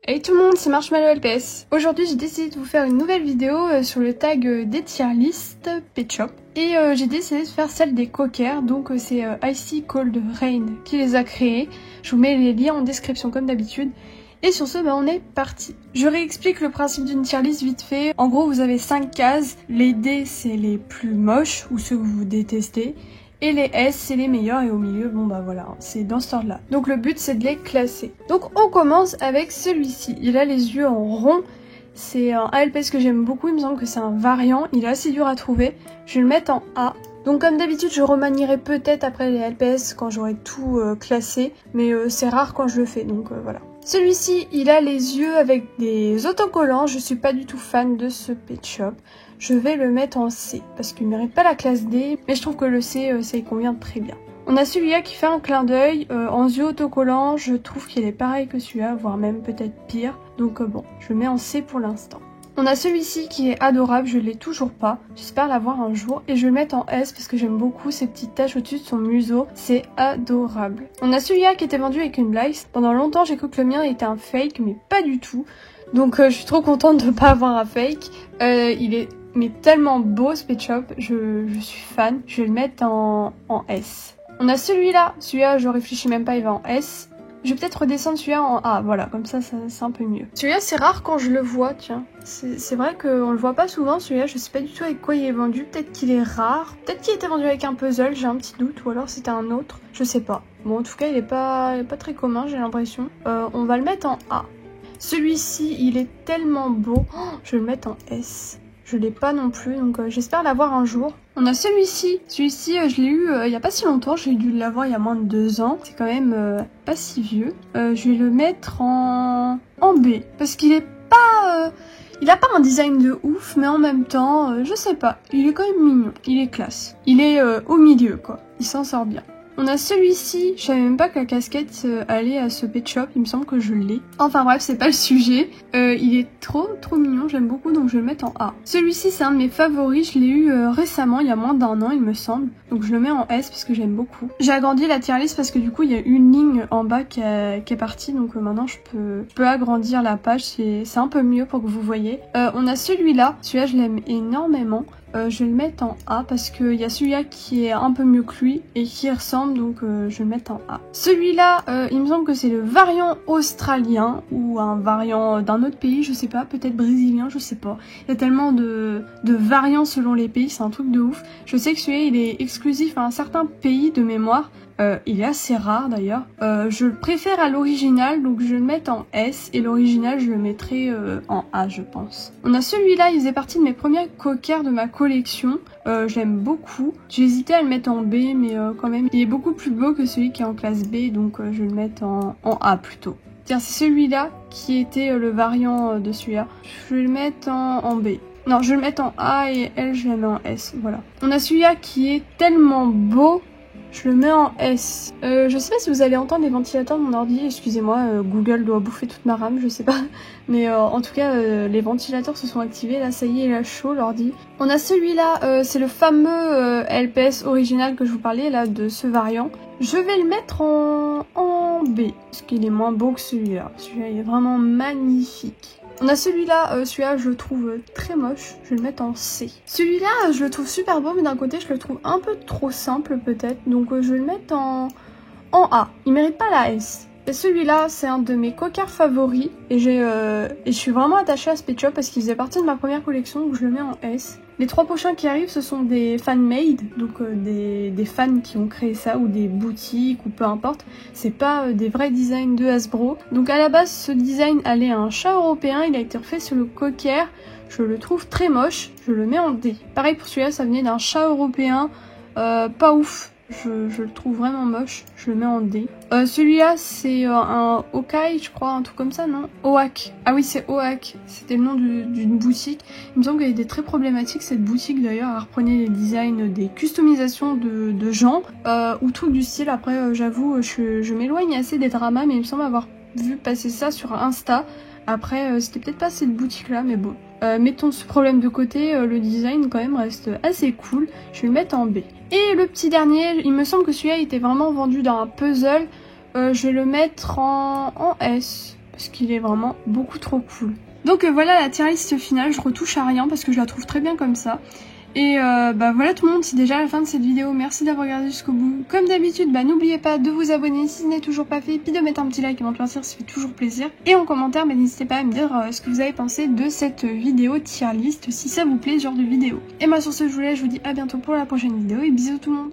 Hey tout le monde, c'est Marshmallow LPS. Aujourd'hui j'ai décidé de vous faire une nouvelle vidéo sur le tag des tier list Pet Shop. Et j'ai décidé de faire celle des cockers, donc c'est Icy Cold Rain qui les a créés. Je vous mets les liens en description comme d'habitude. Et sur ce, on est parti. Je réexplique le principe d'une tier list vite fait. En gros, vous avez 5 cases. Les D, c'est les plus moches ou ceux que vous détestez. Et les S, c'est les meilleurs, et au milieu, voilà, c'est dans cet ordre-là. Donc le but, c'est de les classer. Donc on commence avec celui-ci. Il a les yeux en rond. C'est un ALPS que j'aime beaucoup, il me semble que c'est un variant. Il est assez dur à trouver. Je vais le mettre en A. Donc comme d'habitude, je remanierai peut-être après les LPS quand j'aurai tout classé. Mais c'est rare quand je le fais, donc voilà. Celui-ci, il a les yeux avec des autocollants. Je suis pas du tout fan de ce Pet Shop. Je vais le mettre en C, parce qu'il ne mérite pas la classe D, mais je trouve que le C, ça y convient très bien. On a celui-là qui fait un clin d'œil, en yeux autocollants, je trouve qu'il est pareil que celui-là, voire même peut-être pire. Donc bon, je le mets en C pour l'instant. On a celui-ci qui est adorable, je l'ai toujours pas, j'espère l'avoir un jour. Et je vais le mettre en S parce que j'aime beaucoup ces petites taches au-dessus de son museau, c'est adorable. On a celui-là qui était vendu avec une Lice. Pendant longtemps j'ai cru que le mien était un fake, mais pas du tout. Donc je suis trop contente de ne pas avoir un fake. Il est tellement beau ce Pet Shop, je suis fan. Je vais le mettre en S. On a celui-là je réfléchis même pas, il va en S. Je vais peut-être redescendre celui-là en A, voilà, comme ça c'est un peu mieux. Celui-là c'est rare quand je le vois, tiens. C'est vrai qu'on le voit pas souvent, celui-là je sais pas du tout avec quoi il est vendu, peut-être qu'il est rare, peut-être qu'il était vendu avec un puzzle, j'ai un petit doute, ou alors c'était un autre, je sais pas. Bon en tout cas il est pas très commun j'ai l'impression. On va le mettre en A. Celui-ci il est tellement beau, je vais le mettre en S. Je l'ai pas non plus, donc j'espère l'avoir un jour. On a celui-ci. Celui-ci, je l'ai eu il y a pas si longtemps. J'ai dû l'avoir il y a moins de 2 ans. C'est quand même pas si vieux. Je vais le mettre en B. Parce qu'il est pas... il a pas un design de ouf, mais en même temps, je sais pas. Il est quand même mignon. Il est classe. Il est au milieu, quoi. Il s'en sort bien. On a celui-ci, je savais même pas que la casquette allait à ce Pet Shop, il me semble que je l'ai. Enfin bref, c'est pas le sujet. Il est trop mignon, j'aime beaucoup, donc je vais le mettre en A. Celui-ci, c'est un de mes favoris, je l'ai eu récemment, il y a moins d'1 an, il me semble. Donc je le mets en S parce que j'aime beaucoup. J'ai agrandi la tier list parce que du coup, il y a une ligne en bas qui est partie, donc maintenant je peux agrandir la page, c'est un peu mieux pour que vous voyez. On a celui-là je l'aime énormément. Je vais le mettre en A parce qu'il y a celui-là qui est un peu mieux que lui et qui ressemble, donc je vais le mettre en A. Celui-là, il me semble que c'est le variant australien ou un variant d'un autre pays, je sais pas, peut-être brésilien, je sais pas. Il y a tellement de variants selon les pays, c'est un truc de ouf. Je sais que celui-là, il est exclusif à un certain pays de mémoire. Il est assez rare d'ailleurs. Je le préfère à l'original, donc je vais le mettre en S et l'original je le mettrai en A je pense. On a celui-là, il faisait partie de mes premiers cockers de ma collection. J'aime beaucoup. J'ai hésité à le mettre en B, mais quand même il est beaucoup plus beau que celui qui est en classe B, donc je vais le mettre en A plutôt. Tiens, c'est celui-là qui était le variant de celui-là. Je vais le mettre en B. Non, je vais le mettre en A et elle je la mets en S, voilà. On a celui-là qui est tellement beau. Je le mets en S. Je sais pas si vous allez entendre les ventilateurs de mon ordi, excusez-moi, Google doit bouffer toute ma RAM, je sais pas. Mais en tout cas, les ventilateurs se sont activés, là ça y est, il a chaud l'ordi. On a celui-là, c'est le fameux LPS original que je vous parlais, là, de ce variant. Je vais le mettre en B, parce qu'il est moins beau que celui-là. Celui-là, il est vraiment magnifique. On a celui-là, je le trouve très moche, je vais le mettre en C. Celui-là, je le trouve super beau, mais d'un côté, je le trouve un peu trop simple peut-être, donc je vais le mettre en A. Il mérite pas la S. Et celui-là, c'est un de mes cockers favoris, et je suis vraiment attachée à ce Pet Shop parce qu'il faisait partie de ma première collection, donc je le mets en S. Les 3 prochains qui arrivent, ce sont des fan-made, donc des fans qui ont créé ça, ou des boutiques, ou peu importe. C'est pas des vrais designs de Hasbro. Donc à la base, ce design allait à un chat européen, il a été refait sur le cocker. Je le trouve très moche, je le mets en D. Pareil pour celui-là, ça venait d'un chat européen, pas ouf. Je le trouve vraiment moche, je le mets en D. Celui-là, c'est un Okai, je crois, un truc comme ça, non? Oak. Ah oui, c'est Oak. C'était le nom d'une boutique. Il me semble qu'elle était très problématique, cette boutique, d'ailleurs. Elle reprenait les designs des customisations de gens, ou trucs du style. Après, j'avoue, je m'éloigne assez des dramas, mais il me semble avoir vu passer ça sur Insta. Après, c'était peut-être pas cette boutique-là, mais bon. Mettons ce problème de côté, le design quand même reste assez cool. Je vais le mettre en B. Et le petit dernier, il me semble que celui-là était vraiment vendu dans un puzzle. Je vais le mettre en S. parce qu'il est vraiment beaucoup trop cool. Donc voilà la tier list finale, je retouche à rien parce que je la trouve très bien comme ça. Et voilà tout le monde, c'est déjà la fin de cette vidéo, merci d'avoir regardé jusqu'au bout. Comme d'habitude, n'oubliez pas de vous abonner si ce n'est toujours pas fait, puis de mettre un petit like et m'en plaisir, ça fait toujours plaisir. Et en commentaire, n'hésitez pas à me dire ce que vous avez pensé de cette vidéo tier list, si ça vous plaît ce genre de vidéo. Et moi sur ce, je vous laisse, je vous dis à bientôt pour la prochaine vidéo et bisous tout le monde.